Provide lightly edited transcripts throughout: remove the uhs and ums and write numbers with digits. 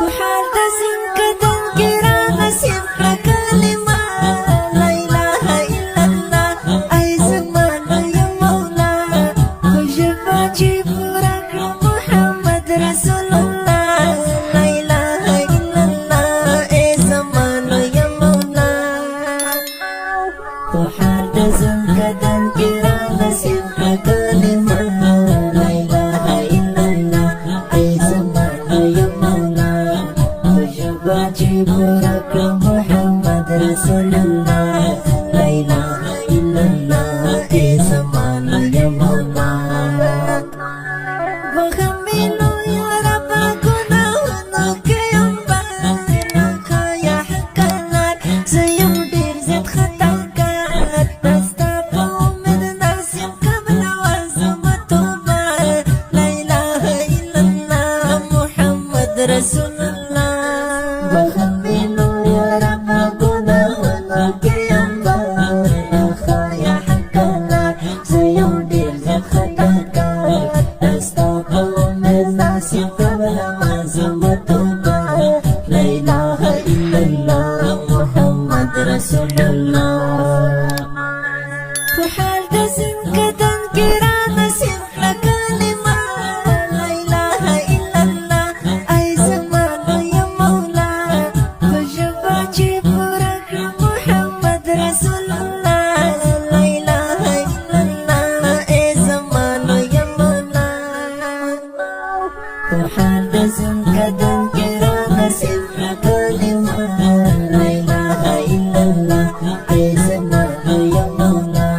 وحدث كدن كرا نسيب كلمة لا إله إلا الله أي زمان يا مولا وجب جبرك محمد رسول الله لا إله إلا الله أي زمان يا مولا وحدث كدن كرا نسيب كلمة لا إله إلا الله أي زمان يا مولا وجبرك محمد رسول الله لا إله إلا الله إيه زمان يا مولا وخمينو يا رب كنا كيوم بارك يا حكالات زيوم دير زد خطاكات نستفو من الناس قبل وزمتوبا لا إله إلا الله محمد رسول الله وخمينو يا رب كنا كيوم بارك يا حكالات زيوم دير زد خطاكات نستفو من الناس قبل وزمتوبا لا إله إلا الله محمد رسول الله وحدث كدن كرا نسيب كلمة لا إله إلا الله أي زمان يا مولا وجب جبرك محمد رسول الله لا إله إلا الله أي زمان يا مولا وحدث كدن كرا نسيب كلمة لا إله إلا الله أي زمان يا مولا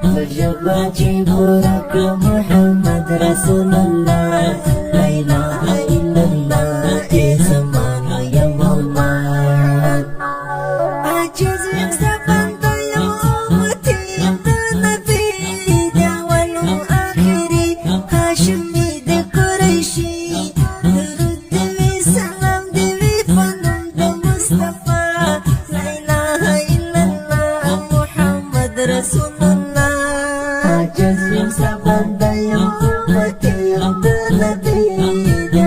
وجب جبرك محمد رسول الله لا إله إلا الله أي زمان يا مولا عجز يمسكن يا أمتي أنت نبي أول وآخري هاشمي دي قريشي درود وسلام دي فنون مصطفى لا إله إلا الله محمد رسول الله عجز يمسكن يا أمتي أنت نبي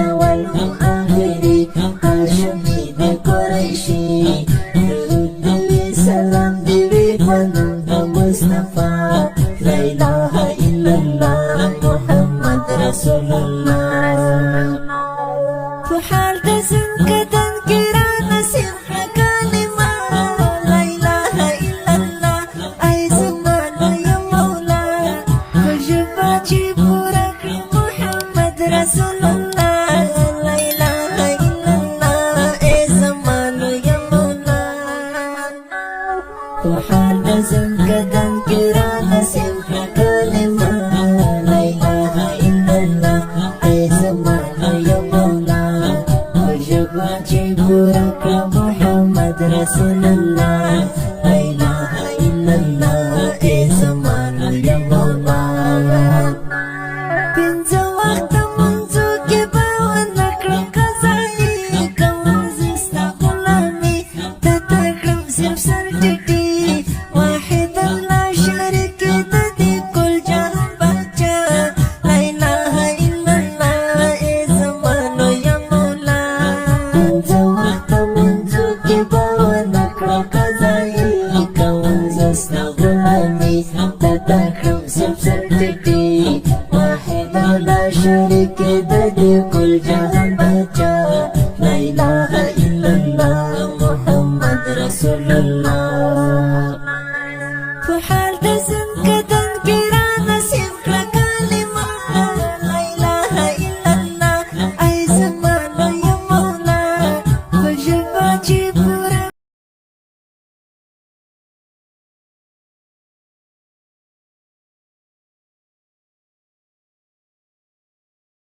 أول وآخري هاشمي دي قريشي درود وسلام دي فنون مصطفى لا إله إلا الله محمد رسول الله وحدث كدن كرا نسيب كلمة لا إله إلا الله أي زمان يا مولا وجب جبرك محمد رسول الله لا إله إلا الله أي زمان يا مولا وحدث كدن كرا نسيب كلمة لا إله إلا الله أي زمان يا مولا وجب جبرك محمد رسول الله لا إله إلا الله أي زمان يا مولا بنت وقت منذ كبا ونكرك زيك وزيست غلامي تتكرم سبسر جدي واحدا لا شريك تدي كل جهل بجا لا إله إلا الله أي زمان يا مولا بنت وقت منذ كبا ونكرك زيك وزيست غلامي تتكرم سبسر جدي واحدا لا شريك تدي كل جهل بجا لا إله إلا الله محمد رسول الله وحدث